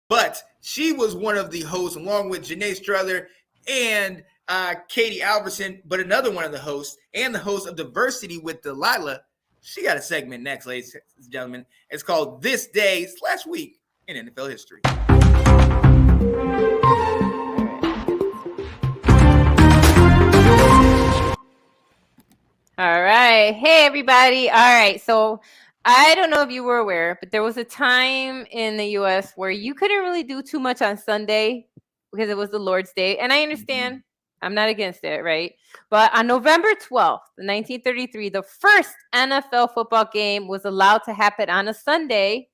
But she was one of the hosts, along with Janae Struther and Katie Alverson, but another one of the hosts and the host of Diversity with Delilah. She got a segment next, ladies and gentlemen. It's called This Day/Week in NFL History. All right. Hey, everybody. All right. So I don't know if you were aware, but there was a time in the U.S. where you couldn't really do too much on Sunday because it was the Lord's Day. And I understand. I'm not against it, right? But on November 12th, 1933, the first NFL football game was allowed to happen on a Sunday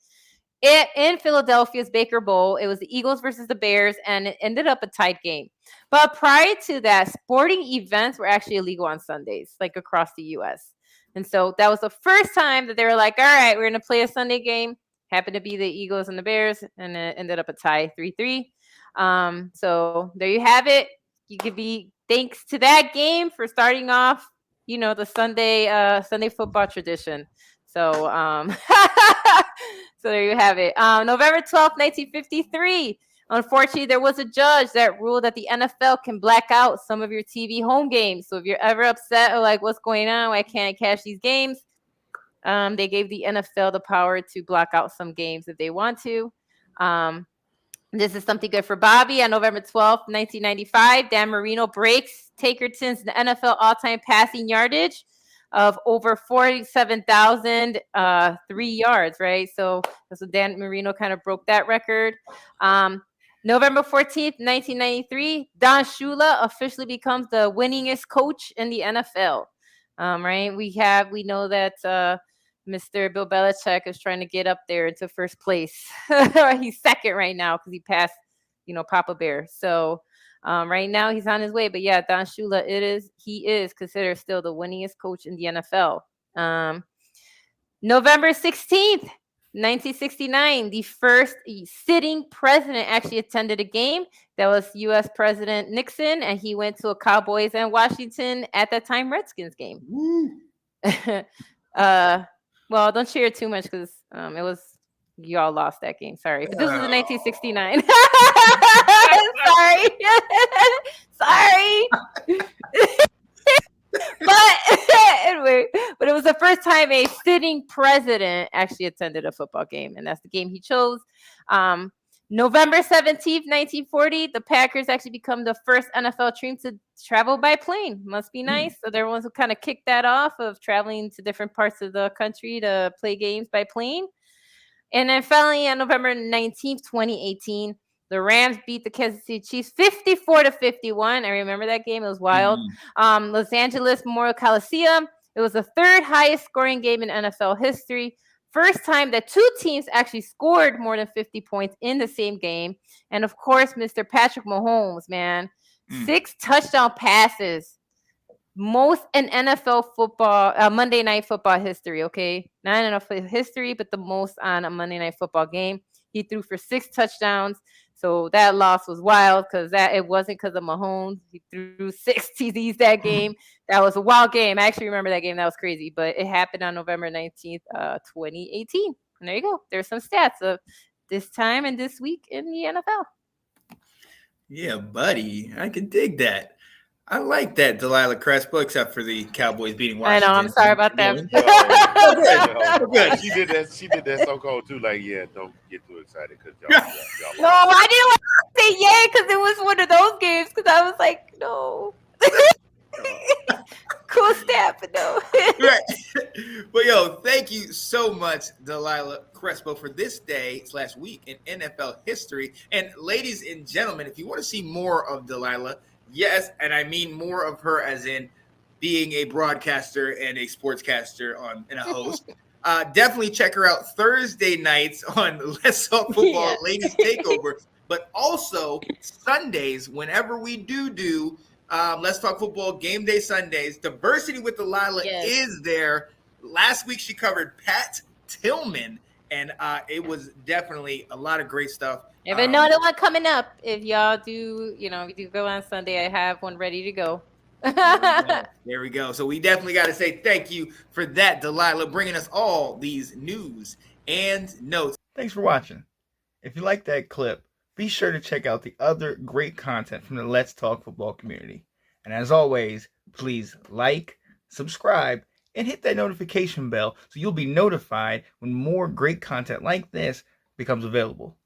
in Philadelphia's Baker Bowl. It was the Eagles versus the Bears, and it ended up a tight game. But prior to that, sporting events were actually illegal on Sundays, like across the U.S. And so that was the first time that they were like, all right, we're going to play a Sunday game. Happened to be the Eagles and the Bears, and it ended up a tie, 3-3. So there you have it. You could be thanks to that game for starting off, the Sunday football tradition. So so there you have it. November 12th, 1953. Unfortunately, there was a judge that ruled that the NFL can black out some of your TV home games. So if you're ever upset or like, what's going on? Why can't I catch these games? They gave the NFL the power to block out some games if they want to. This is something good for Bobby. On November 12th, 1995, Dan Marino breaks Takerton's NFL all-time passing yardage of over 47,003 yards, right? So Dan Marino kind of broke that record. November 14th, 1993, Don Shula officially becomes the winningest coach in the NFL. Right? We know that Mr. Bill Belichick is trying to get up there into first place. He's second right now because he passed, Papa Bear. So right now he's on his way. But yeah, Don Shula, he is considered still the winningest coach in the NFL. November 16th, 1969, the first sitting president actually attended a game. That was U.S. President Nixon, and he went to a Cowboys and Washington, at that time, Redskins game. Well, don't cheer too much because it was y'all lost that game. Sorry, but this was in 1969. Sorry. But anyway, but it was the first time a sitting president actually attended a football game, and that's the game he chose. November 17th, 1940, the Packers actually become the first NFL team to travel by plane. Must be nice. So they're the ones who kind of kicked that off of traveling to different parts of the country to play games by plane. And then finally, on November 19th, 2018, the Rams beat the Kansas City Chiefs 54-51. I remember that game. It was wild. Los Angeles Memorial Coliseum. It was the third highest scoring game in NFL history. First time that two teams actually scored more than 50 points in the same game. And of course, Mr. Patrick Mahomes, man. 6 touchdown passes. Most in NFL football, Monday Night Football history, okay? Not in NFL history, but the most on a Monday Night Football game. He threw for 6 touchdowns. So that loss was wild because it wasn't because of Mahomes. He threw 6 TDs that game. That was a wild game. I actually remember that game. That was crazy. But it happened on November 19th, 2018. And there you go. There's some stats of this time and this week in the NFL. Yeah, buddy. I can dig that. I like that, Delilah Crespo, except for the Cowboys beating Washington. I know. I'm sorry about that. Good. She did that so cold too. Like, yeah, don't get too excited because y'all. No, I didn't want to say yeah because it was one of those games. Because I was like, no. Cool stat, but no. Right. But yo, thank you so much, Delilah Crespo, for this day/week in NFL history. And ladies and gentlemen, if you want to see more of Delilah. Yes, and I mean more of her as in being a broadcaster and a sportscaster and a host. Definitely check her out Thursday nights on Let's Talk Football Ladies Takeover, but also Sundays whenever we do Let's Talk Football Game Day Sundays. Diversity with Delilah is there. Last week she covered Pat Tillman, and it was definitely a lot of great stuff. If another one coming up, if y'all do, if you do go on Sunday, I have one ready to go. There we go. So we definitely got to say thank you for that, Delilah, bringing us all these news and notes. Thanks for watching. If you like that clip, be sure to check out the other great content from the Let's Talk Football community. And as always, please like, subscribe, and hit that notification bell so you'll be notified when more great content like this becomes available.